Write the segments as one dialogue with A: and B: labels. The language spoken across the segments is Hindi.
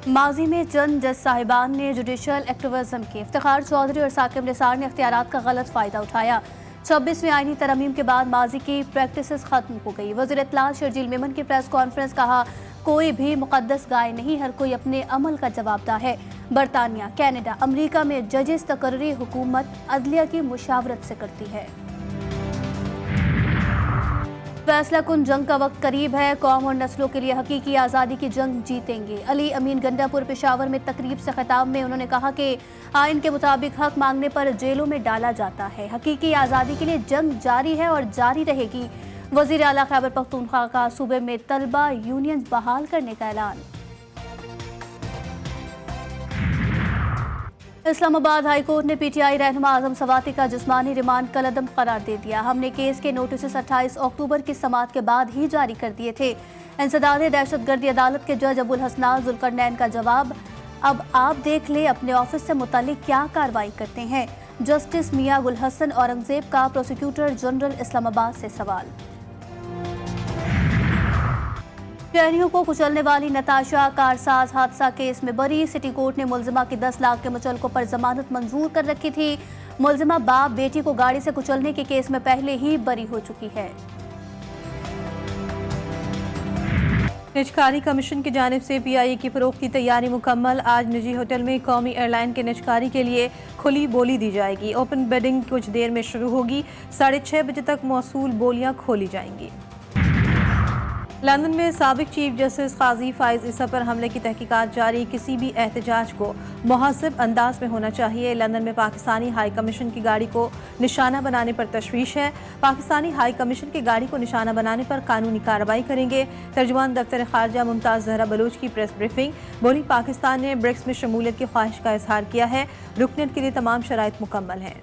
A: माजी में चंद जज साहिबान ने जुडिशल एक्टिविज्म के इफ्तिखार चौधरी और साकिब निसार ने इख्तियारात का गलत फ़ायदा उठाया। 26वीं आईनी तरमीम के बाद माजी की प्रैक्टिसेस खत्म हो गई। वज़ीर इत्तलात शर्जील मेमन की प्रेस कॉन्फ्रेंस, कहा कोई भी मुक़द्दस गाय नहीं, हर कोई अपने अमल का जवाबदार है। बरतानिया, कैनेडा, अमरीका में जजेस तकर्री हुकूमत अदलिया की मुशावरत से करती है। फैसला कुन जंग का वक्त करीब है, कौम और नस्लों के लिए हकीकी आज़ादी की जंग जीतेंगे। अली अमीन गंडापुर पेशावर में तकरीब से खिताब में उन्होंने कहा कि आइन के मुताबिक हक मांगने पर जेलों में डाला जाता है। हकीकी आज़ादी के लिए जंग जारी है और जारी रहेगी। वज़ीर आला खैबर पख्तूनख्वा का सूबे में तलबा यूनियन बहाल करने का ऐलान। इस्लामाबाद हाई कोर्ट ने पीटीआई रहनुमा आजम सवाती का जिस्मानी रिमांड कलअदम करार दे दिया। हमने केस के नोटिस 28 अक्टूबर की समाअत के बाद ही जारी कर दिए थे। इंसदाद दहशतगर्दी अदालत के जज अबुल हसनान जुल्करनैन का जवाब, अब आप देख ले अपने ऑफिस से मुतालिक क्या कार्रवाई करते हैं। जस्टिस मियां गुल हसन औरंगजेब का प्रोसिक्यूटर जनरल इस्लामाबाद से सवाल। शहरियों को कुचलने वाली नताशा कारसाज हादसा केस में बरी। सिटी कोर्ट ने मुलजिमा की 10 लाख के मुचलकों पर जमानत मंजूर कर रखी थी। मुलजिमा बाप बेटी को गाड़ी से कुचलने के केस में पहले ही बरी हो चुकी है।
B: निजकारी कमीशन की जानिब से पीआईए की फरोख्त की तैयारी मुकम्मल। आज निजी होटल में कौमी एयरलाइन के निजकारी के लिए खुली बोली दी जाएगी। ओपन बेडिंग कुछ देर में शुरू होगी। 6:30 बजे तक मौसूल बोलियां खोली जाएंगी। लंदन में साबिक चीफ जस्टिस काजी फाइज ईसा पर हमले की तहकीकात जारी। किसी भी एहतजाज को मुहज़्ज़ब अंदाज में होना चाहिए। लंदन में पाकिस्तानी हाई कमीशन की गाड़ी को निशाना बनाने पर तशवीश है। पाकिस्तानी हाई कमीशन की गाड़ी को निशाना बनाने पर कानूनी कार्रवाई करेंगे। तर्जुमान दफ्तर खारजा मुमताज़ जहरा बलोच की प्रेस ब्रीफिंग, बोली पाकिस्तान ने ब्रिक्स में शमूलियत की ख्वाहिश का इजहार किया है। रुकनीत के लिए तमाम शराइत मुकम्मल हैं।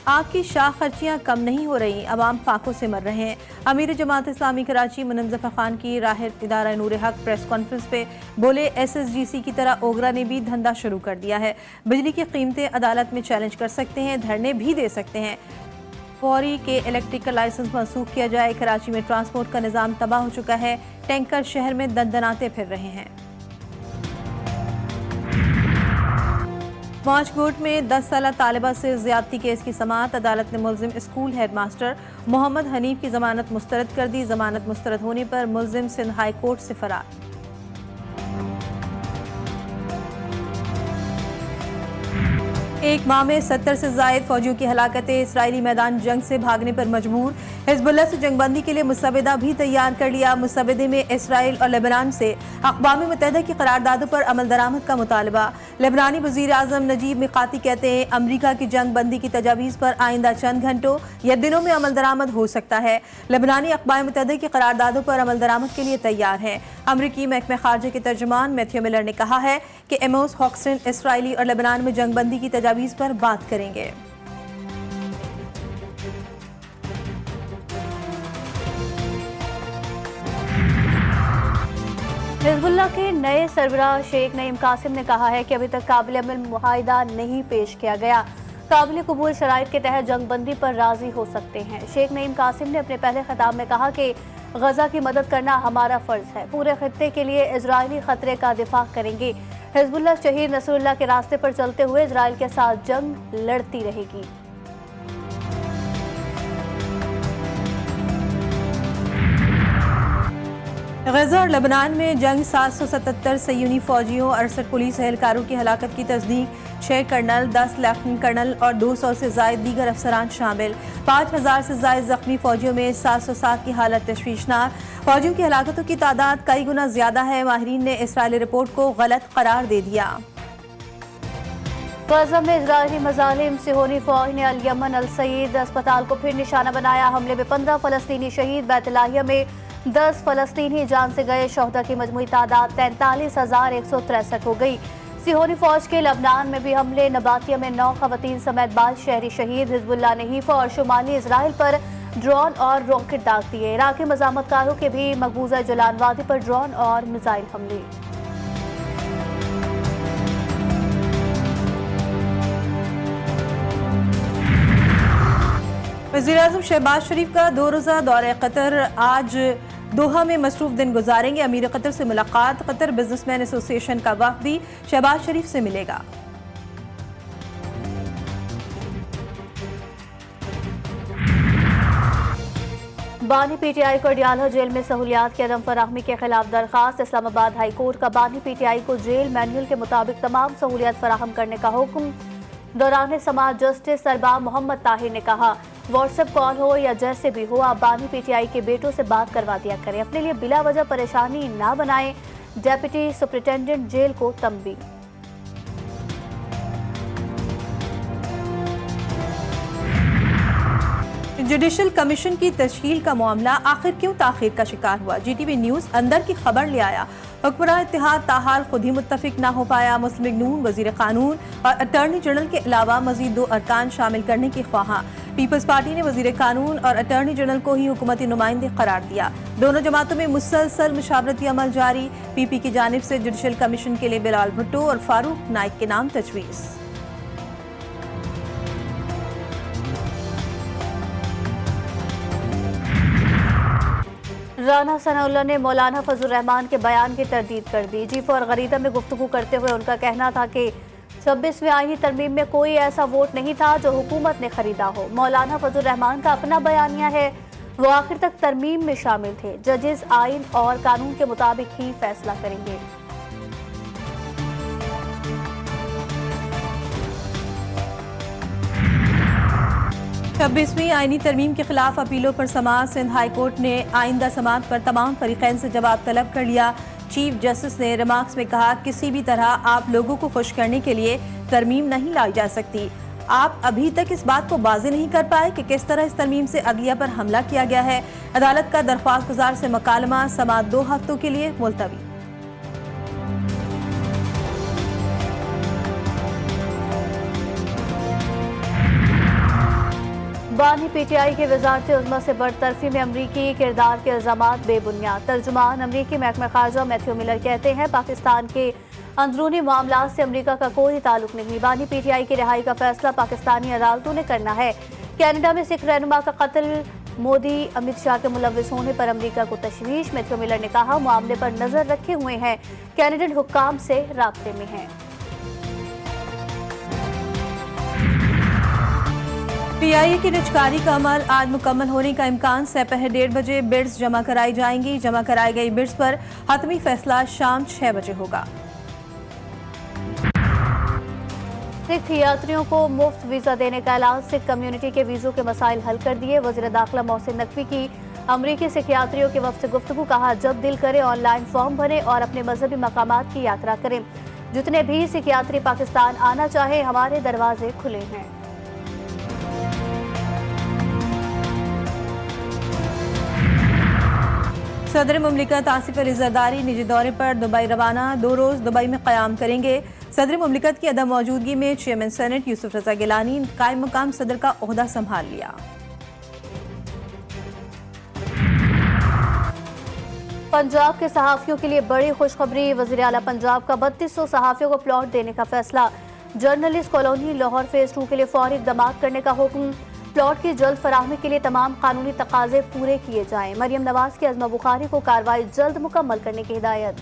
B: आपकी शाह खर्चियाँ कम नहीं हो रही, अवाम फाकों से मर रहे हैं। अमीर जमात इस्लामी कराची मुनम ज़फ़र खान की राहत इदारा नूर हक प्रेस कॉन्फ्रेंस पे बोले, SSGC की तरह ओगरा ने भी धंधा शुरू कर दिया है। बिजली की कीमतें अदालत में चैलेंज कर सकते हैं, धरने भी दे सकते हैं। फौरी के इलेक्ट्रिकल लाइसेंस मनसूख किया जाए। कराची में ट्रांसपोर्ट का निज़ाम तबाह हो चुका है। टैंकर शहर में दनदनाते फिर रहे हैं। मौजकोट में 10 साला तालिबा से ज्यादती केस की समाअत। अदालत ने मुलजिम स्कूल हेडमास्टर मोहम्मद हनीफ की जमानत मुस्तरद कर दी। जमानत मुस्तरद होने पर मुलजिम सिंध हाई कोर्ट से फरार। एक माह में 70 से ज़ायद फौजियों की हलाकतें। इसराइली मैदान जंग से भागने पर मजबूर। हिजबुल्लाह से जंगबंदी के लिए मुसवदा भी तैयार कर लिया। मुसवदे में इसराइल और लेबनान से अक़वाम मुत्तहिदा की करारदादों पर अमल दरामद का मुतालबा। लेबनानी वज़ीर आज़म नजीब मिकाती कहते हैं, अमरीका की जंग बंदी की तजावीज़ पर आइंदा चंद घंटों या दिनों में अमल दरामद हो सकता है। लेबनानी अक़वाम मुत्तहिदा की करारदादों पर अमल दरामद के लिए तैयार है। अमरीकी महकमे खारजा के तर्जुमान मैथ्यू मिलर ने कहा है कि एमोस हॉक्स्टन इसराइली और लेबनान में जंग बंदी की तजावीज़ पर बात करेंगे।
A: हिजबुल्लाह के नए सरबराह शेख नईम कासिम ने कहा है कि अभी तक काबिल अमल मुआहिदा नहीं पेश किया गया। काबिल कबूल शराइत के तहत जंग बंदी पर राजी हो सकते हैं। शेख नईम कासिम ने अपने पहले खिताब में कहा कि गजा की मदद करना हमारा फर्ज है। पूरे खित्ते के लिए इजरायली खतरे का दिफा करेंगे। हिजबुल्लाह शहीद नसरुल्लाह के रास्ते पर चलते हुए इजराइल के साथ जंग लड़ती रहेगी।
B: गजा और लेबनान में जंग 777 सयूनी फौजियों, 68 पुलिस एहलकारों की हलाकत की तस्दीक। 6 कर्नल, 10 लेफ्टिनेंट कर्नल और 200 से ज़ायद दीगर अफसरान शामिल। 5000 से ज़ायद जख्मी फौजियों में 707 की हालत तशवीशनाक। फौजियों की हलाकतों की तादाद कई गुना ज्यादा है। माहिरीन ने इसराइली रिपोर्ट को गलत करार दे दिया।
A: गजा में इजरायली मजालिम। सिहोनी फौज ने अल यमन अल सईद अस्पताल को फिर निशाना बनाया। हमले में 15 फलस्तीनी शहीद। बैतलाहिया में 10 फलस्तीनी जान से गए। शोहदा की मजमूई तादाद 43,163 हो गई। सिहोनी फौज के लबनान में भी हमले। नबातिया में 9 खवातीन समेत 22 शहरी शहीद। हिजबुल्लाह ने हीफा और शुमाली इसराइल पर ड्रोन और रॉकेट दाग दिए। इराकी मज़ामतकारों के भी मकबूजा जलान वादी पर ड्रोन और मिसाइल हमले।
B: वज़ीर-ए-आज़म शहबाज शरीफ का 2 रोज़ा दौरे कतर आज दोहा में मसरूफ दिन गुजारेंगे। अमीर कतर से मुलाकात, कतर बिजनेसमैन एसोसिएशन का वफ्द भी शहबाज शरीफ से मिलेगा।
A: बानी पीटीआई को अडियाला जेल में सहूलियात की अदम फराहमी के खिलाफ दरखास्त। इस्लामाबाद हाई कोर्ट का बानी पीटीआई को जेल मैनुअल के मुताबिक तमाम सहूलियात फराहम करने का हुक्म। दौरान समाअत जस्टिस सरबाब मोहम्मद ताहिर ने कहा, व्हाट्सएप कॉल हो या जैसे भी हो, आप बानी पीटीआई के बेटों से बात करवा दिया करें, अपने लिए बिला वजह परेशानी ना बनाएं। डेप्यूटी सुपरिटेंडेंट जेल को तंबी।
B: जुडिशल कमीशन की तश्कील का मामला आखिर क्यों ताखीर का शिकार हुआ? जीटीवी न्यूज अंदर की खबर ले आया। हुक्मरान इत्तेहाद ताहाल खुद ही मुत्तफिक ना हो पाया। मुस्लिम लीग नून वजीर कानून और अटॉर्नी जनरल के अलावा मजीद 2 अरकान शामिल करने की ख्वाहा। पीपल्स पार्टी ने वजीर कानून और अटॉर्नी जनरल को ही हुकूमती नुमाइंदे करार दिया। दोनों जमातों में मुसलसल मुशावरती अमल जारी। पीपी की जानिब से जुडिशल कमीशन के लिए बिलाल भुट्टो और फारूक नाइक के नाम तजवीज़।
A: राना सनाउल्लाह ने मौलाना फजल रहमान के बयान की तरदीद कर दी। जीफो और गरीदा में गुफ्तगू करते हुए उनका कहना था कि 26वीं आईनी तरमीम में कोई ऐसा वोट नहीं था जो हुकूमत ने खरीदा हो। मौलाना फजल रहमान का अपना बयानिया है, वो आखिर तक तरमीम में शामिल थे। जजेस आइन और कानून के मुताबिक ही फैसला करेंगे।
B: 26वीं आईनी तरमीम के खिलाफ अपीलों पर समाअत। सिंध हाई कोर्ट ने आइंदा समाअत पर तमाम फरीकैन से जवाब तलब कर लिया। चीफ जस्टिस ने रिमार्क्स में कहा, किसी भी तरह आप लोगों को खुश करने के लिए तरमीम नहीं लाई जा सकती। आप अभी तक इस बात को वाज़ेह नहीं कर पाए कि किस तरह इस तरमीम से अदलिया पर हमला किया गया है। अदालत का दरख्वास्त गुजार से मकालमा। समाअत 2 हफ्तों के लिए मुलतवी।
A: बानी पीटीआई के वजारत उज़्मा से बरतरफी में अमरीकी किरदार के इल्जामात बेबुनियाद। तर्जुमान अमरीकी महकमा खारजा मैथ्यू मिलर कहते हैं, पाकिस्तान के अंदरूनी मामलात से अमरीका का कोई ताल्लुक नहीं। बानी पीटीआई की रिहाई का फैसला पाकिस्तानी अदालतों ने करना है। कनाडा में सिख रहनुमा का कत्ल, मोदी अमित शाह के मुलव्विस होने पर अमरीका को तशवीश। मैथ्यू मिलर ने कहा, मामले पर नजर रखे हुए हैं, कैनेडियन हुक्काम से राब्ते में हैं।
B: पीआईए की निजकारी का अमल आज मुकम्मल होने का इम्कान। सहपहर 1:30 बजे बिड्स जमा कराई जाएंगी। जमा कराई गई बिड्स पर हतमी फैसला शाम 6 बजे होगा।
A: सिख यात्रियों को मुफ्त वीजा देने का ऐलान। सिख कम्युनिटी के वीजों के मसाइल हल कर दिए। वज़ीर दाखिला मोहसिन नकवी की अमरीकी सिख यात्रियों के वफ़द से गुफ्तगू। कहा, जब दिल करे ऑनलाइन फॉर्म भरें और अपने मजहबी मकामात की यात्रा करें। जितने भी सिख यात्री पाकिस्तान आना चाहे, हमारे दरवाजे खुले हैं।
B: सदर मुमलिकत आसिफ अली जरदारी निजी दौरे पर दुबई रवाना। 2 रोज़ दुबई में क़याम करेंगे। सदर मुमलिकत की अदम मौजूदगी में चेयरमैन सेनेट यूसुफ रजा गिलानी कायम मकाम सदर का ओहदा संभाल लिया।
A: पंजाब के सहाफ़ियों के लिए बड़ी खुशखबरी। वज़ीर आला पंजाब का 3200 सहाफ़ियों को प्लॉट देने का फैसला। जर्नलिस्ट कॉलोनी लाहौर फेज़ 2 के लिए फौरी इक़दाम करने का हुक्म। प्लॉट की जल्द फराहमी के लिए तमाम कानूनी तकाजे पूरे किए जाएं। मरियम नवाज की अज़मा बुखारी को कार्रवाई जल्द मुकम्मल करने की हिदायत।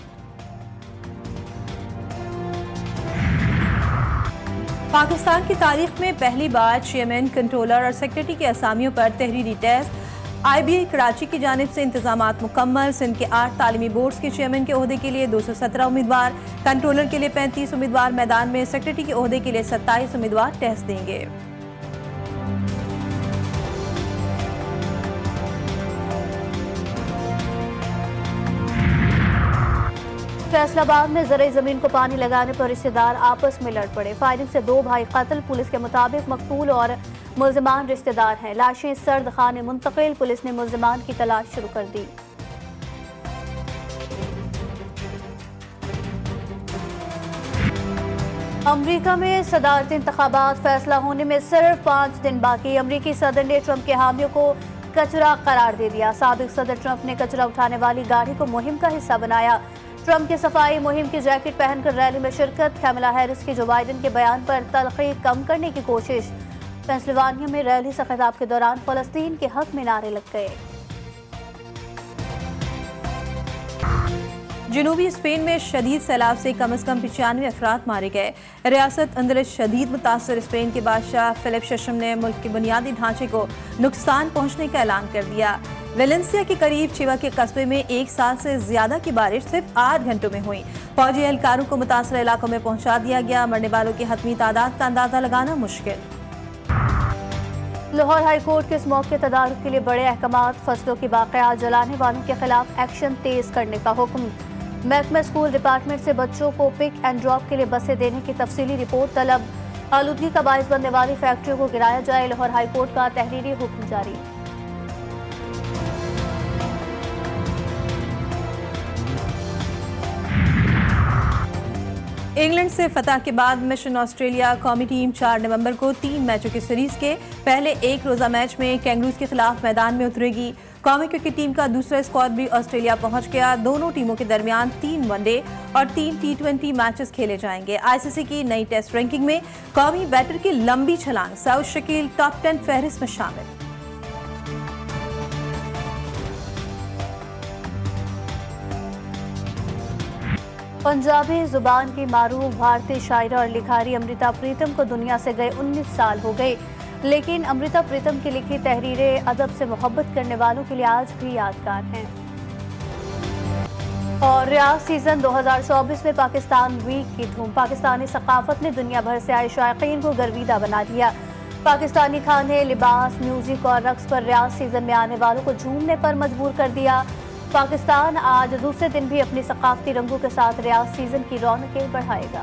B: पाकिस्तान की तारीख में पहली बार चेयरमैन, कंट्रोलर और सेक्रेटरी के असामियों पर तहरीरी टेस्ट। IBI कराची की जानिब से इंतजामात मुकम्मल। सिंध के 8 तालीमी बोर्ड्स के चेयरमैन के ओहदे के लिए 217 उम्मीदवार, कंट्रोलर के लिए 35 उम्मीदवार मैदान में। सेक्रेटरी के ओहदे के लिए 27 उम्मीदवार टेस्ट देंगे।
A: फैसलाबाद में ज़राई ज़मीन को पानी लगाने पर रिश्तेदार आपस में लड़ पड़े। फायरिंग से 2 भाई कत्ल। पुलिस के मुताबिक मकतूल और मुल्ज़िमान रिश्तेदार हैं। लाशें सर्द खाने मुंतकिल। पुलिस ने मुल्ज़िमान की तलाश शुरू कर दी। अमरीका में सदारती इंतखाबात, फैसला होने में सिर्फ 5 दिन बाकी। अमरीकी सदर ने ट्रंप के हामियों को कचरा करार दे दिया। साबिक सदर ट्रंप ने कचरा उठाने वाली गाड़ी को मुहिम का हिस्सा बनाया। ट्रंप की सफाई मुहिम की जैकेट पहनकर रैली में शिरकत। कैमला हैरिस की जो बाइडेन के बयान पर तलखी कम करने की कोशिश। पेंसिल्वानिया में रैली से खिताब के दौरान फलस्तीन के हक में नारे लग गए।
B: जनूबी स्पेन में शदीद सैलाब से कम से कम 95 अफराद मारे गए। रियासत अंदर शदीद मुतासर स्पेन के बादशाह फिलिप छठम ने मुल्क के बुनियादी ढांचे को नुकसान पहुंचने का ऐलान कर दिया। वेलेंसिया के करीब चिवा के कस्बे में 1 साल से ज्यादा की बारिश सिर्फ 8 घंटों में हुई। फौजी एहलकारों को मुतासर इलाकों में पहुंचा दिया गया। मरने वालों की हतमी तादाद का अंदाजा लगाना मुश्किल।
A: लाहौर हाई कोर्ट के इस मौके तदारुक के लिए बड़े अहकामात, फसलों की बाक़ियात जलाने वालों के खिलाफ एक्शन तेज करने का हुक्म। महकमा स्कूल डिपार्टमेंट से बच्चों को पिक एंड ड्रॉप के लिए बसें देने की तफसीली रिपोर्ट तलब। आलूदगी का बाइस बनने वाली फैक्ट्रियों को गिराया जाए, लाहौर हाई कोर्ट का तहरीरी हुक्म जारी।
B: इंग्लैंड से फतह के बाद मिशन ऑस्ट्रेलिया कौमी टीम 4 नवंबर को 3 मैचों की सीरीज के पहले एक रोजा मैच में कैंगरूज के खिलाफ मैदान में उतरेगी। कौमी क्रिकेट टीम का दूसरा स्क्वाड भी ऑस्ट्रेलिया पहुंच गया। दोनों टीमों के दरमियान 3 वनडे और 3 T20 मैचेस खेले जाएंगे। आईसीसी की नई टेस्ट रैंकिंग में कौमी बैटर की लंबी छलांग, सऊद शकील टॉप 10 फहरिस्त में शामिल।
A: पंजाबी जुबान की मारूफ भारतीय शायरा और लिखारी अमृता प्रीतम को दुनिया से गए 19 साल हो गए, लेकिन अमृता प्रीतम की लिखी तहरीरें अदब से मोहब्बत करने वालों के लिए आज भी यादगार हैं। और रियाज सीजन 2024 में पाकिस्तान वीक की धूम। पाकिस्तानी सकाफत ने दुनिया भर से आए शायकीन को गर्विदा बना दिया। पाकिस्तानी खाने, लिबास, म्यूजिक और रक्स पर रियाज सीजन में आने वालों को झूमने पर मजबूर कर दिया। पाकिस्तान आज दूसरे दिन भी अपनी सकाफती रंगों के साथ रियाज सीजन की रौनकें बढ़ाएगा।